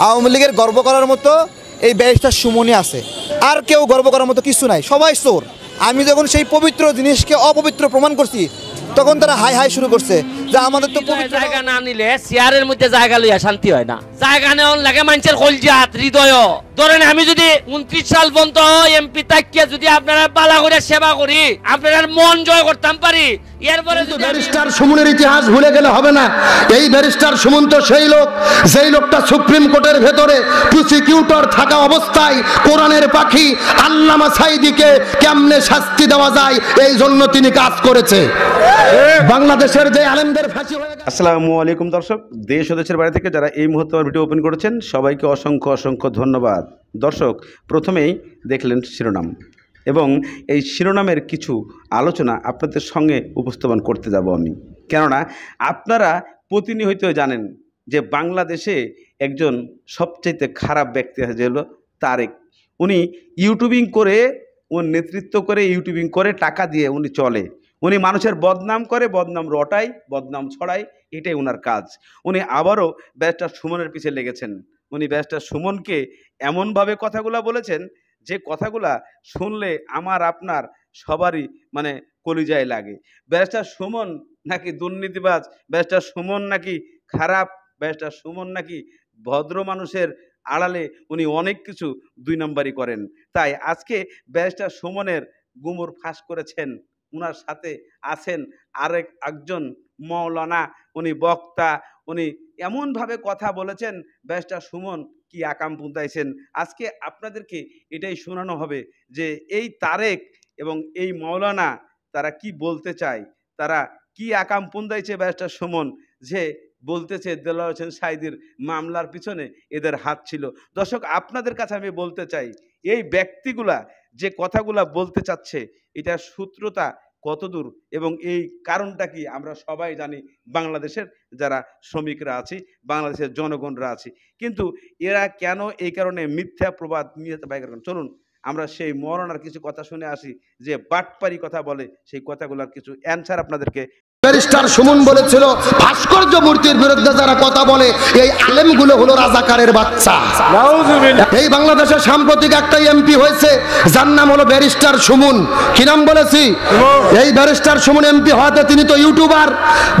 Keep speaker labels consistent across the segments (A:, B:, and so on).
A: আওয়ামী লীগের গর্ব করার মতো এই ব্যারিস্টার সুমনই আছে, আর কেউ গর্ব করার মতো কিছু নাই, সবাই চোর। আমি যখন সেই পবিত্র জিনিসকে অপবিত্র প্রমাণ করছি তখন তারা হাই হাই শুরু করছে যে আমাদের তো পবিত্র
B: জায়গা না নিলে চেয়ারের মধ্যে জায়গা লইয়া শান্তি হয় না। জায়গা নেওয়ার লাগে মানুষের কলজাত হৃদয়। ধরেন আমি যদি 29 সাল পর্যন্ত এমপি তাকিয়ে যদি আপনারা বালা করে সেবা করি, আপনার মন জয় করতাম পারি, এরপরে
C: ব্যারিস্টার সুমনের ইতিহাস ভুলে গেলে হবে না। এই ব্যারিস্টার সুমন তো সেই লোক, যেই লোকটা সুপ্রিম কোর্টের ভেতরে প্রসিকিউটর থাকা অবস্থায় কোরআনের পাখি আল্লামা সাঈদীকে কেমনে শাস্তি দেওয়া যায় এই জন্য তিনি কাজ করেছে। বাংলাদেশের যে আলেমদের ফাঁসি হয়ে গেছে।
D: আসসালামু আলাইকুম দর্শক, দেশ ও দেশের বাইরে থেকে যারা এই মুহূর্তে আমার ভিডিও ওপেন করেছেন সবাইকে অসংখ্য অসংখ্য ধন্যবাদ। দর্শক, প্রথমেই দেখলেন শিরোনাম, এবং এই শিরোনামের কিছু আলোচনা আপনাদের সঙ্গে উপস্থাপন করতে যাব আমি। কেননা আপনারা প্রতিনিয়ত জানেন যে বাংলাদেশে একজন সবচেয়ে খারাপ ব্যক্তি আছে, যে হলো তারেক। উনি ইউটিউবিং করে, ওর নেতৃত্ব করে, ইউটিউবিং করে টাকা দিয়ে উনি চলে। উনি মানুষের বদনাম করে, বদনাম রটায়, বদনাম ছড়ায়, এটাই ওনার কাজ। উনি আবারও ব্যারিস্টার সুমনের পিছে লেগেছেন। উনি ব্যারিস্টার সুমনকে এমনভাবে কথাগুলো বলেছেন যে কথাগুলা শুনলে আমার আপনার সবারই কলিজায় লাগে। ব্যারিস্টার সুমন নাকি দুর্নীতিবাজ, ব্যারিস্টার সুমন নাকি খারাপ, ব্যারিস্টার সুমন নাকি ভদ্র মানুষের আড়ালে উনি অনেক কিছু দুই নম্বরই করেন। তাই আজকে ব্যারিস্টার সুমনের গুমর ফাঁস করেছেন, উনার সাথে আছেন একজন মৌলানা, উনি বক্তা, উনি এমনভাবে কথা বলেছেন ব্যারিস্টার সুমন কি আকাম পুঁতাইছেন। আজকে আপনাদেরকে এটাই শোনানো হবে যে এই তারেক এবং এই মৌলানা তারা কি বলতে চায়, তারা কি আকাম পুঁতাইছে ব্যারিস্টার সুমন, যে বলতেছে দেলোয়ার হোসেন সাঈদীর মামলার পিছনে এদের হাত ছিল। দর্শক, আপনাদের কাছে আমি বলতে চাই, এই ব্যক্তিগুলা যে কথাগুলা বলতে চাচ্ছে এটার সূত্রতা কতদূর এবং এই কারণটা কি আমরা সবাই জানি। বাংলাদেশের যারা শ্রমিকরা আছি, বাংলাদেশের জনগণরা আছি, কিন্তু এরা কেন এই কারণে মিথ্যা প্রবাদ নিয়ে বাইক করেন। চলুন আমরা সেই মরণার কিছু কথা শুনে আসি, যে বাটপারি কথা বলে সেই কথাগুলোর কিছু অ্যান্সার আপনাদেরকে।
C: ব্যারিস্টার সুমন বলেছিল ভাস্কর্য মূর্তির বিরুদ্ধে যারা কথা বলে এই আলেমগুলো হলো রাজাকারের বাচ্চা। এই বাংলাদেশের সাম্প্রতিক একটা এমপি হয়েছে যার নাম হলো ব্যারিস্টার সুমন। কি নাম বলেছি? এই ব্যারিস্টার সুমন এমপি হওয়াতে তিনি তো ইউটিউবার,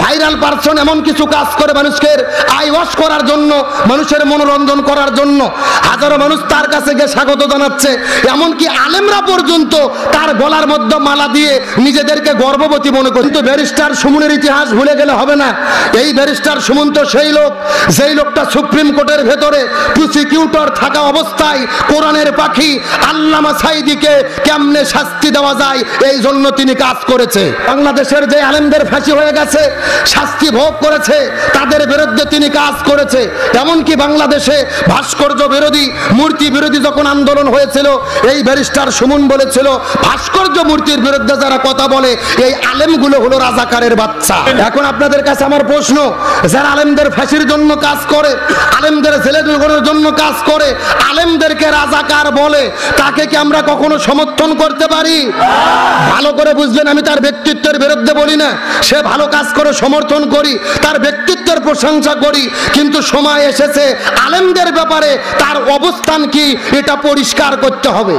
C: ভাইরাল পারসন, এমন কিছু কাজ করে মানুষকে আই ওয়াশ করার জন্য, মানুষের মনোরঞ্জন করার জন্য হাজারো মানুষ তার কাছে গিয়ে স্বাগত জানাচ্ছে। এমনকি আলেমরা পর্যন্ত তার গলার মধ্যে মালা দিয়ে নিজেদেরকে গর্ববতী মনে করে। কিন্তু ব্যারিস্টার সুমনের ইতিহাস ভুলে গেলে হবে না। এই ব্যারিস্টার সুমন তো সেই লোক, যেই লোকটা সুপ্রিম কোর্টের ভেতরে প্রসিকিউটর থাকা অবস্থায় কোরআনের পাখি আল্লামা সাঈদীকে কেমনে শাস্তি দেওয়া যায় এই জন্য তিনি কাজ করেছে। বাংলাদেশের যে আলেমদের ফাঁসি হয়ে গেছে, শাস্তি ভোগ করেছে, তাদের বিরুদ্ধে তিনি কাজ করেছে। এমনকি বাংলাদেশে ভাস্কর্য বিরোধী, মূর্তি বিরোধী যখন আন্দোলন হয়েছিল, এই ব্যারিস্টার সুমন বলেছিল ভাস্কর্য মূর্তির বিরুদ্ধে যারা কথা বলে এই আলেমগুলো হলো রাজাকারের বাচ্চা। এখন আপনাদের কাছে আমার প্রশ্ন, যারা আলেমদের ফাঁসির জন্য কাজ করে, আলেমদের জেলে ঢোকানোর জন্য কাজ করে, আলেমদেরকে রাজাকার বলে, তাকে কি আমরা কখনো সমর্থন করতে পারি? ভালো করে বুঝবেন, আমি তার ব্যক্তিত্বের বিরুদ্ধে বলি না, সে ভালো কাজ করে সমর্থন করি, তার ব্যক্তিত্বের প্রশংসা করি, কিন্তু সময় এসেছে আলেমদের ব্যাপারে তার অবস্থান কি এটা পরিষ্কার করতে হবে।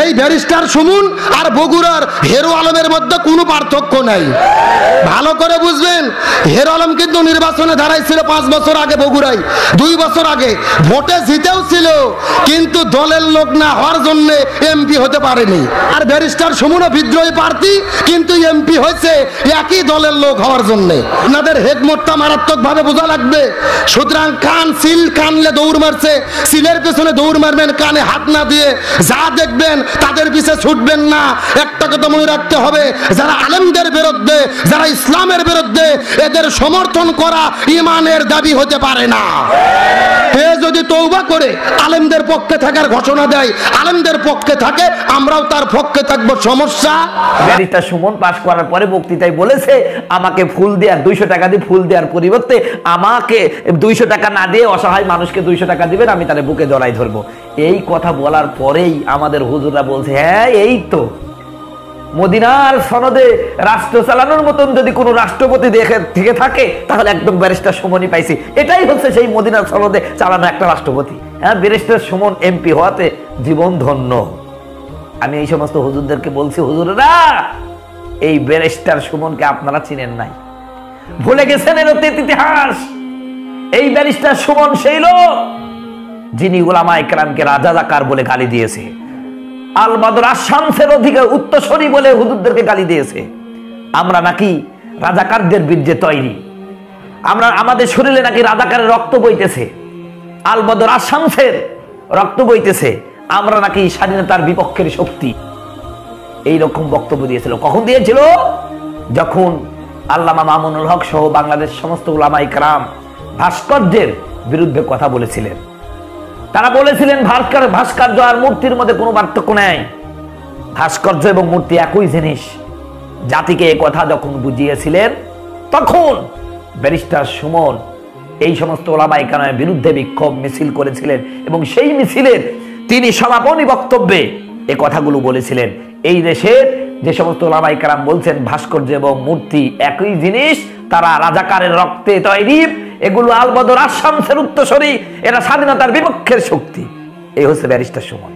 C: এই ব্যারিস্টার সুমন আর বগুড়ার হেরো আলমের মধ্যে কোনো পার্থক্য নাই। ভালো করে বুঝবেন, হেরো আলম কিন্তু নির্বাচনে দাঁড়াইছিল 5 বছর আগে বগুড়ায়, 2 বছর আগে ভোটে জিতেও ছিল, কিন্তু দলের লোক না হওয়ার জন্য এমপি হতে পারেনি। আর ব্যারিস্টার সুমনও বিদ্রোহী প্রার্থী, কিন্তু এমপি হয়েছে একই দলের লোক হওয়ার জন্য। আপনাদের হেডমোটটা মারাত্মক ভাবে বোঝা লাগবে। সুতরাং সিল কানলে দৌড় মারছে, সিলের পিছনে দৌড় মারবেন, কানে হাত না দিয়ে যা দেখবেন তাদের পিছে ছুটবেন না। একটা কথা মনে রাখতে হবে, যারা আলেমদের বিরুদ্ধে, যারা ইসলামের বিরুদ্ধে, এদের সমর্থন করা ঈমানের দাবি হতে পারে না। এ যদি তওবা করে আলেমদের পক্ষে থাকার ঘোষণা দেয়, আলেমদের পক্ষে থাকে, আমরাও তার পক্ষে থাকবো। সমস্যা
E: ব্যারিস্টার সুমন পাশ করার পরে বক্তৃতায় বলেছে আমাকে ফুল দেওয়ার 200 টাকা দিয়ে ফুল দেওয়ার পরিবর্তে আমাকে 200 টাকা না দিয়ে অসহায় মানুষকে 200 টাকা দিবেন, আমি তার বুকে জড়াই ধরবো। এই কথা বলার পরেই আমাদের হুজুররা বলছে হ্যাঁ এই তো মদিনার সনদে রাষ্ট্র চালানোর মতন যদি কোনো রাষ্ট্রপতি থেকে থাকে তাহলে একদম ব্যারিস্টার সুমনই পাইছি। এটাই হচ্ছে সেই মদিনার সনদে চালানো একটা রাষ্ট্রপতি। হ্যাঁ, ব্যারিস্টার সুমন এমপি হওয়াতে জীবন ধন্য। আমি এই সমস্ত হুজুরদেরকে বলছি, হুজুরেরা এই ব্যারিস্টার সুমনকে আপনারা চিনেন নাই, ভুলে গেছেন এর অতীত ইতিহাস। এই ব্যারিস্টার সুমন সেই লোক যিনি উলামায়ে কেরামকে রাজাকার বলে গালি দিয়েছে, আল বদর আশ-শামসের অধিকার উত্তরসূরি বলে হুজুরদেরকে গালি দিয়েছে। আমরা নাকি রাজাকারদের বিরুদ্ধে তৈরি, আমাদের শরীরে নাকি রাজাকারের রক্ত বইতেছে, আল বদর আশ-শামসের রক্ত বইতেছে, আমরা নাকি স্বাধীনতার বিপক্ষের শক্তি। এইরকম বক্তব্য দিয়েছিল। কখন দিয়েছিল? যখন আল্লামা মামুনুল হক সহ বাংলাদেশ সমস্ত উলামায়ে কেরাম ভাস্কর্যের বিরুদ্ধে কথা বলেছিলেন। তারা বলেছিলেন ভাস্কর্য আর মূর্তির মধ্যে কোনো পার্থক্য নেই, ভাস্কর্য এবং মূর্তি একই জিনিস। জাতিকে এই কথা যখন বুঝিয়েছিলেন, তখন ব্যারিস্টার সুমন এই সমস্ত উলামায়ে কেরামের বিরুদ্ধে বিক্ষোভ মিছিল করেছিলেন এবং সেই মিছিলের তিনি সমাপনী বক্তব্যে এই কথাগুলো বলেছিলেন। এই দেশের যে সমস্ত উলামায়ে কেরাম বলছেন ভাস্কর্য এবং মূর্তি একই জিনিস, তারা রাজাকারের রক্তে তৈরি, এগুলো আল বদর আশ-শামসের উত্তরসূরি, এরা স্বাধীনতার বিপক্ষের শক্তি। এই হচ্ছে ব্যারিস্টার সুমন।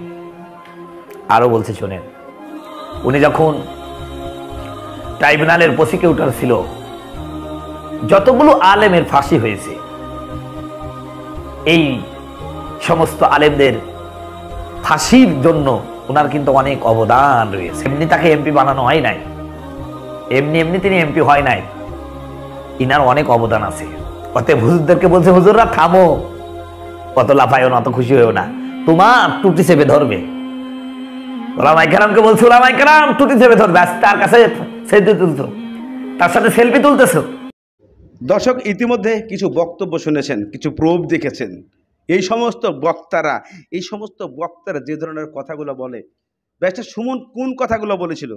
E: আরো বলছে শোনেন, উনি যখন ট্রাইব্যুনালের প্রসিকিউটর ছিল, যতগুলো আলেমের ফাঁসি হয়েছে, এই সমস্ত আলেমদের ফাঁসির জন্য ওনার কিন্তু অনেক অবদান রয়েছে। এমনি তাকে এমপি বানানো হয় নাই, এমনি এমনি তিনি এমপি হয় নাই, ইনার অনেক অবদান আছে। অতএব হুজুরদেরকে বলছে, হুজুররা থামো, অত লাফায়ও না, অত খুশি হয়েও না, তোমার টুটি চেপে ধরবে। উলামায়ে কেরামকে বলছে, উলামায়ে কেরাম টুটি চেপে ধরবে, আজ তার কাছে সেলফি তুলছো, তার সাথে সেলফি তুলতেছো।
D: দর্শক, ইতিমধ্যে কিছু বক্তব্য শুনেছেন, কিছু প্রুফ দেখেছেন। এই সমস্ত বক্তারা যে ধরনের কথাগুলো বলে, ব্যারিস্টার সুমন কোন কথাগুলো বলেছিল,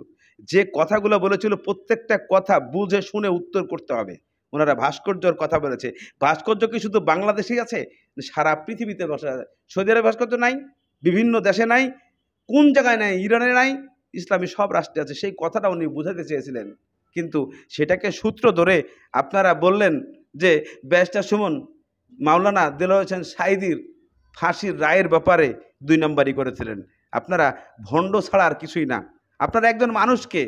D: যে কথাগুলো বলেছিল প্রত্যেকটা কথা বুঝে শুনে উত্তর করতে হবে। ওনারা ভাস্কর্যর কথা বলেছে, ভাস্কর্য কি শুধু বাংলাদেশেই আছে? সারা পৃথিবীতে বসা যায়। সৌদি আরবে ভাস্কর্য নাই, বিভিন্ন দেশে নাই, কোন জায়গায় নাই? ইরানে নাই, ইসলামী সব রাষ্ট্রে আছে। সেই কথাটা উনি বুঝাতে চেয়েছিলেন, কিন্তু সেটাকে সূত্র ধরে আপনারা বললেন যে ব্যারিস্টার সুমন মাওলানা দেলোয়ার হোসেন সাঈদীর ফাঁসির রায়ের ব্যাপারে 2 নম্বরই করেছিলেন। আপনারা ভণ্ড ছাড়া আর কিছুই না। আপনারা একজন মানুষকে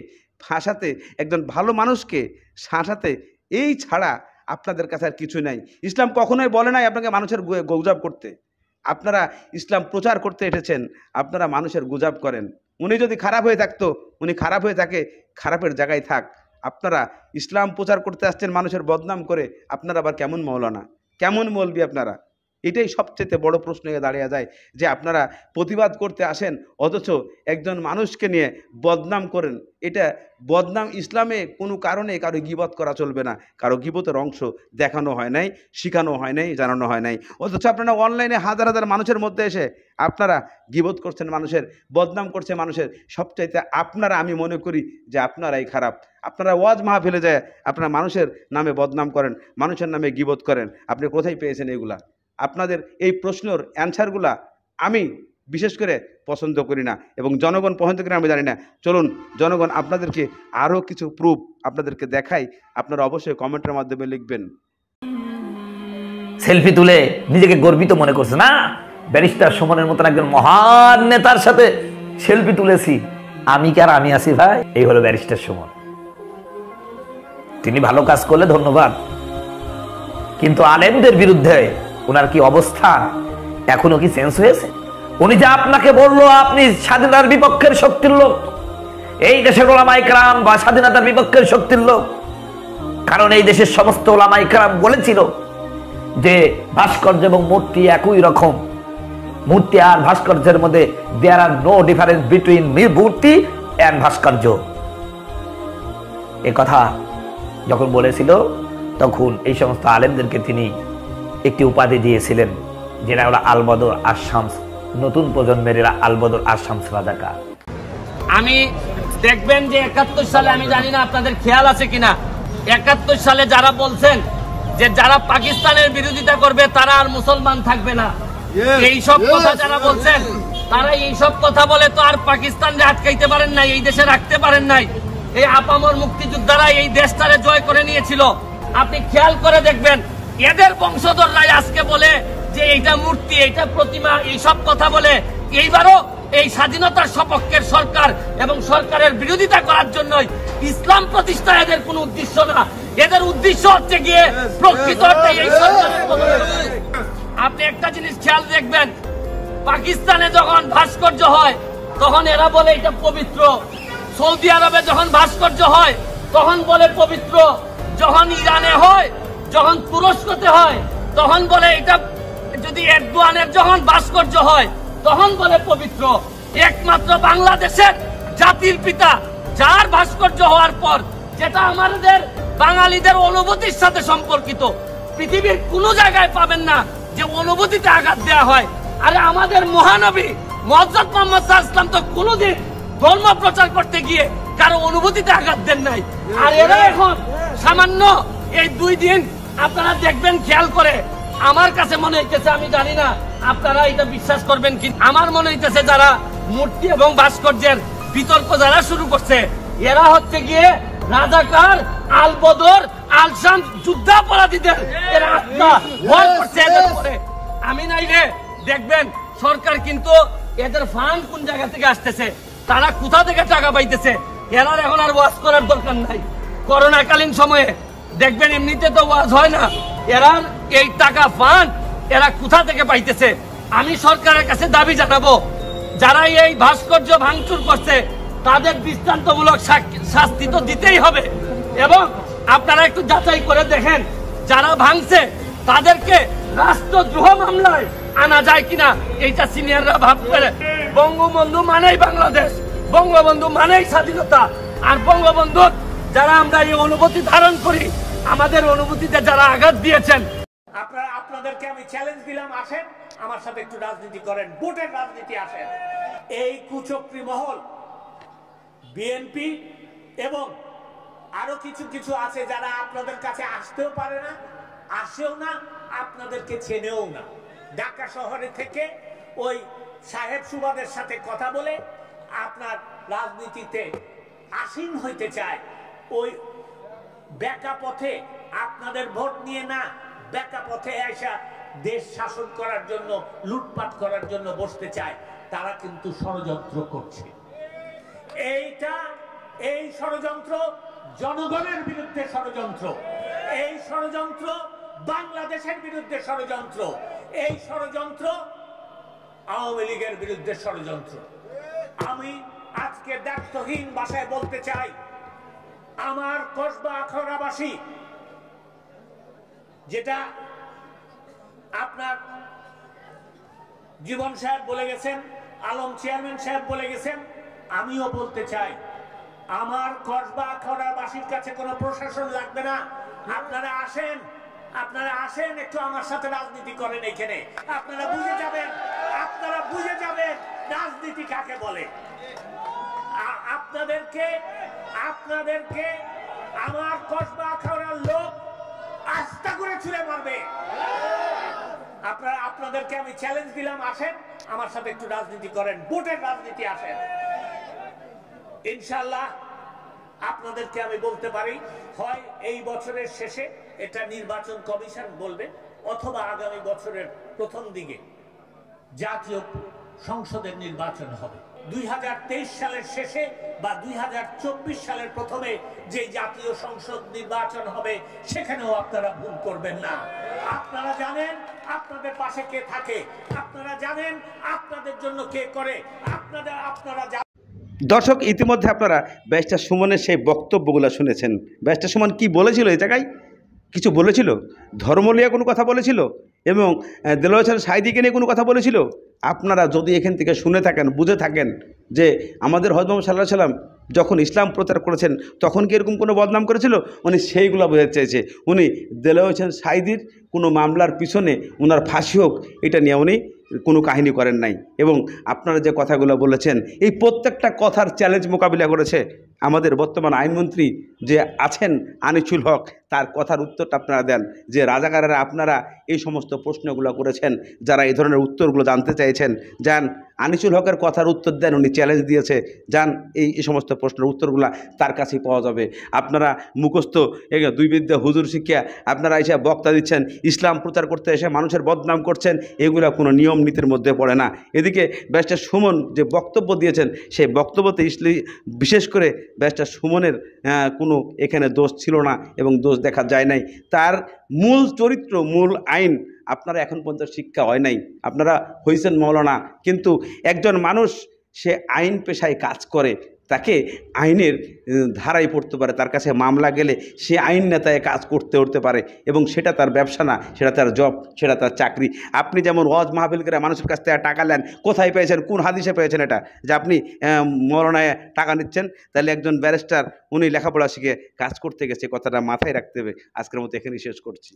D: ফাঁসাতে, একজন ভালো মানুষকে শাসাতে, এই ছাড়া আপনাদের কাছে আর কিছু নাই। ইসলাম কখনোই বলে নাই আপনাকে মানুষের গুজব করতে। আপনারা ইসলাম প্রচার করতে এসেছেন, আপনারা মানুষের গুজব করেন। উনি যদি খারাপ হয়ে থাকতো, উনি খারাপ হয়ে থাকে, খারাপের জায়গায় থাক। আপনারা ইসলাম প্রচার করতে আসছেন মানুষের বদনাম করে, আপনারা আবার কেমন মাওলানা, কেমন মৌলবি আপনারা? এটাই সবচেয়ে বড় প্রশ্ন হয়ে দাঁড়িয়ে যায় যে আপনারা প্রতিবাদ করতে আসেন অথচ একজন মানুষকে নিয়ে বদনাম করেন। এটা বদনাম ইসলামে কোনো কারণে কারো গীবত করা চলবে না। কারো গীবতের অংশ দেখানো হয় নাই, শেখানো হয় নাই, জানানো হয় নাই। অথচ আপনারা অনলাইনে হাজার হাজার মানুষের মধ্যে এসে আপনারা গীবত করছেন, মানুষের বদনাম করছে মানুষের। সবচাইতে আপনারা, আমি মনে করি যে আপনারাই খারাপ। আপনারা ওয়াজ মাহফিলে যায় আপনারা মানুষের নামে বদনাম করেন, মানুষের নামে গীবত করেন। আপনি কোথায় পেয়েছেন এগুলা? আপনাদের এই প্রশ্নের অ্যান্সারগুলা আমি বিশেষ করে পছন্দ করি না এবং জনগণ পছন্দ করে আমি জানি না। চলুন জনগণ আপনাদেরকে আরও কিছু প্রুফ আপনাদেরকে দেখাই, আপনারা অবশ্যই কমেন্টের মাধ্যমে লিখবেন।
E: সেলফি তুলে নিজেকে গর্বিত মনে করছে না, ব্যারিস্টার সুমনের মতন একজন মহান নেতার সাথে সেলফি তুলেছি, আমি কি আর আমি আছি ভাই? এই হলো ব্যারিস্টার সুমন। তিনি ভালো কাজ করলে ধন্যবাদ, কিন্তু আলেমদের বিরুদ্ধে ওনার কি অবস্থা এখনো কি চেঞ্জ হয়েছে? উনি যা আপনাকে বললো আপনি স্বাধীনতার বিপক্ষের শক্তির লোক, এই দেশের উলামায়ে কেরাম বা স্বাধীনতার বিপক্ষের শক্তির লোক, কারণ এই দেশের সমস্ত উলামায়ে কেরাম বলেছিল যে ভাস্কর্য এবং মূর্তি একই রকম, মূর্তি আর ভাস্কর্যের মধ্যে দেয়ার আর নো ডিফারেন্স বিটুইন মূর্তি এন্ড ভাস্কর্য। এ কথা যখন বলেছিল তখন এই সমস্ত আলেমদেরকে তিনি একটি উপাধি দিয়েছিলেন, যেটা হলো আল বদর আশ-শামস, নতুন প্রজন্মের এরা আল বদর আশ-শামস রাজাকার।
B: আমি দেখবেন যে 71 সালে, আমি জানি না আপনাদের খেয়াল আছে কিনা, 71 সালে যারা বলছেন যে যারা পাকিস্তানের বিরোধিতা করবে তারা আর মুসলমান থাকবে না, এই সব কথা যারা বলছেন তারা এইসব কথা বলে তো আর পাকিস্তানকে আটকাইতে পারেন নাই, এই দেশে রাখতে পারেন নাই। এই আপামর মুক্তিযোদ্ধারা এই দেশটারে জয় করে নিয়েছিল। আপনি খেয়াল করে দেখবেন, এদের বংশধররাই আজকে বলে যে এইটা মূর্তি, এইটা প্রতিমা, এইসব কথা বলে। এইবারও এই স্বাধীনতার সপক্ষের সরকার এবং সরকারের বিরোধিতা করার জন্যই ইসলাম প্রতিষ্ঠা এদের কোনো উদ্দেশ্য না। এদের উদ্দেশ্য হচ্ছে গিয়ে প্রকৃত অর্থে এই সরকারের পতন। আপনি একটা জিনিস খেয়াল দেখবেন, পাকিস্তানে যখন ভাস্কর্য হয় তখন এরা বলে এটা পবিত্র, সৌদি আরবে যখন ভাস্কর্য হয় তখন বলে পবিত্র, যখন ইরানে হয়, যখন তুরস্কতে হয় তখন বলে এটা, যদি এরদোয়ানের যখন ভাস্কর্য হয় তখন বলে পবিত্র। একমাত্র বাংলাদেশের জাতির পিতা যার ভাস্কর্য হওয়ার পর, যেটা আমাদের বাঙালিদের অনুভূতির সাথে সম্পর্কিত, পৃথিবীর কোনো জায়গায় পাবেন না যে অনুভূতিতে আঘাত দেওয়া হয়। আরে আমাদের মহানবী মুহাম্মদ মুহাম্মদ সাল্লাল্লাহু আলাইহি ওয়াসাল্লাম তো কোনোদিন ধর্ম প্রচার করতে গিয়ে কারো অনুভূতিতে আঘাত দেন নাই। আর এরা এখন সামান্য এই 2 দিন আপনারা দেখবেন খেয়াল করে, আমার কাছে মনে হইতেছে, আমি জানি না আপনারা এটা বিশ্বাস করবেন কি, আমার মনে হইতেছে যারা মূর্তি এবং ভাস্কর্যের বিতর্ক যারা শুরু করছে, এরা হচ্ছে গিয়ে রাজাকার, আল বদর, আল শাম যুদ্ধাপরাধীদের এরা আত্মা ভয় করছে এদের উপরে। আমি নাই রে, দেখবেন সরকার কিন্তু এদের ফান্ড কোন জায়গা থেকে আসতেছে, তারা কোথা থেকে টাকা পাইতেছে, এরা এখন আর ওয়াজ করার দরকার নাই। করোনাকালীন সময়ে দেখবেন এমনিতে তো ওয়াজ হয় না, এরা এই টাকা ফান্ড এরা কোথা থেকে পাইতেছে। আমি সরকারের কাছে দাবি জানাবো, যারা এই ভাস্কর্য ভাঙচুর করছে তাদের দৃষ্টান্তমূলক শাস্তি তো দিতেই হবে। এবং আপনারা একটু যাচাই করে দেখেন, যারা ভাঙছে তাদেরকে রাষ্ট্রদ্রোহ মামলায় আনা যায় কিনা, এইটা সিনিয়ররা ভাববে। বঙ্গবন্ধু মানেই বাংলাদেশ, বঙ্গবন্ধু মানেই স্বাধীনতা। আর বঙ্গবন্ধুর যারা আমরা এই অনুভূতি ধারণ করি, আমাদের অনুভূতিতে যারা আঘাত দিয়েছেন,
F: আপনাদেরকে আমি চ্যালেঞ্জ দিলাম, আসেন আমার সাথে একটু রাজনীতি করেন, ভোটের রাজনীতি আসেন। এই কুচক্রী মহল, বিএনপি এবং আরো কিছু কিছু আছে যারা আপনাদের কাছে আসতেও পারে না, আসেও না, আপনাদেরকে চেনেও না। ঢাকা শহরে থেকে ওই সাহেব সুবাদের সাথে কথা বলে আপনার রাজনীতিতে আসীন হইতে চায়। ওই বেকা পথে আপনাদের ভোট নিয়ে না, বেকা পথে এসে দেশ শাসন করার জন্য, লুটপাট করার জন্য বসতে চায়। তারা কিন্তু ষড়যন্ত্র করছে। এই ষড়যন্ত্র জনগণের বিরুদ্ধে ষড়যন্ত্র, এই ষড়যন্ত্র বাংলাদেশের বিরুদ্ধে ষড়যন্ত্র, এই ষড়যন্ত্র আওয়ামী লীগের বিরুদ্ধে ষড়যন্ত্র। আমি আজকে দায়িত্বহীন ভাষায় বলতে চাই, আমার কসবা আখাউড়াবাসী, যেটা আপনার জীবন সাহেব বলে গেছেন, আলম চেয়ারম্যান সাহেব বলে গেছেন, আমিও বলতে চাই, আমার কসবা আখাউড়াবাসীর কাছে কোনো প্রশাসন লাগবে না। আপনারা আসেন একটু আমার সাথে রাজনীতি করেন। এখানে আপনারা বুঝে যাবেন রাজনীতি কাকে বলে। আপনাদেরকে আমার কসবা আখাউড়ার লোক আস্থা করে ছুঁড়ে মারবে। আপনাদেরকে আমি চ্যালেঞ্জ দিলাম, আসেন আমার সাথে একটু রাজনীতি করেন, ভোটের রাজনীতি আসেন। ইনশাআল্লাহ আপনাদেরকে আমি বলতে পারি, হয় এই বছরের শেষে এটা নির্বাচন কমিশন বলবে, অথবা আগামী বছরের প্রথম দিকে জাতীয় সংসদের নির্বাচন হবে। 2023 সালের শেষে বা 2024 সালের প্রথমে যে জাতীয় সংসদ নির্বাচন হবে, সেখানেও আপনারা ভুল করবেন না। আপনারা জানেন আপনাদের পাশে কে থাকে, আপনারা জানেন আপনাদের জন্য কে করে, আপনারা
D: দর্শক, ইতিমধ্যে আপনারা ব্যারিস্টার সুমনের সেই বক্তব্যগুলো শুনেছেন। ব্যারিস্টার সুমন কি বলেছিল? এই জায়গায় কিছু বলেছিল, ধর্ম নিয়ে কোনো কথা বলেছিল, এবং দেলোয়ার হোসেন সাঈদীকে নিয়ে কোনো কথা বলেছিল? আপনারা যদি এখান থেকে শুনে থাকেন, বুঝে থাকেন যে আমাদের হযরত মুহাম্মদ সাল্লাল্লাহু আলাইহি ওয়াসাল্লাম যখন ইসলাম প্রচার করেছেন তখন কি এরকম কোনো বদনাম করেছিল, উনি সেইগুলো বোঝাতে চেয়েছে। উনি দেলোয়ার হোসেন সাঈদীর কোনো মামলার পিছনে ওনার ফাঁসি হোক, এটা নিয়ে উনি কোনো কাহিনী করেন নাই। এবং আপনারা যে কথাগুলো বলেছেন, এই প্রত্যেকটা কথার চ্যালেঞ্জ মোকাবিলা করেছে আমাদের বর্তমান আইনমন্ত্রী যে আছেন আনিসুল হক, তার কথার উত্তরটা আপনারা দেন যে রাজাকারেরা আপনারা এই সমস্ত প্রশ্নগুলো করেছেন, যারা এই ধরনের উত্তরগুলো জানতে চাইছেন, যান আনিসুল হকের কথার উত্তর দেন, উনি চ্যালেঞ্জ দিয়েছে, যান এই সমস্ত প্রশ্নের উত্তরগুলো তার কাছেই পাওয়া যাবে। আপনারা মুখস্থ দুই বিদ্যা হুজুর শিক্ষা আপনারা এসে বক্তা দিচ্ছেন, ইসলাম প্রচার করতে এসে মানুষের বদনাম করছেন, এগুলো কোনো নিয়ম নীতির মধ্যে পড়ে না। এদিকে ব্যারিস্টার সুমন যে বক্তব্য দিয়েছেন সেই বক্তব্যতে বিশেষ করে ব্যারিস্টার সুমনের কোনো এখানে দোষ ছিল না এবং দোষ দেখা যায় নাই। তার মূল চরিত্র, মূল আইন আপনারা এখন পর্যন্ত শিক্ষা হয় নাই। আপনারা হয়েছেন মৌলানা, কিন্তু একজন মানুষ সে আইন পেশায় কাজ করে, তাকে আইনের ধারায় পড়তে পারে, তার কাছে মামলা গেলে সে আইন নেতায় কাজ করতে পারে এবং সেটা তার ব্যবসা না, সেটা তার জব, সেটা তার চাকরি। আপনি যেমন ওয়াজ মাহফিল করে মানুষের কাছ থেকে টাকা নেন, কোথায় পেয়েছেন, কোন হাদিসে পেয়েছেন এটা যে আপনি মৌলানায় টাকা নিচ্ছেন? তাহলে একজন ব্যারিস্টার উনি লেখাপড়া শিখে কাজ করতে গেছে, কথাটা মাথায় রাখতে হবে। আজকের মতো এখানেই শেষ করছি।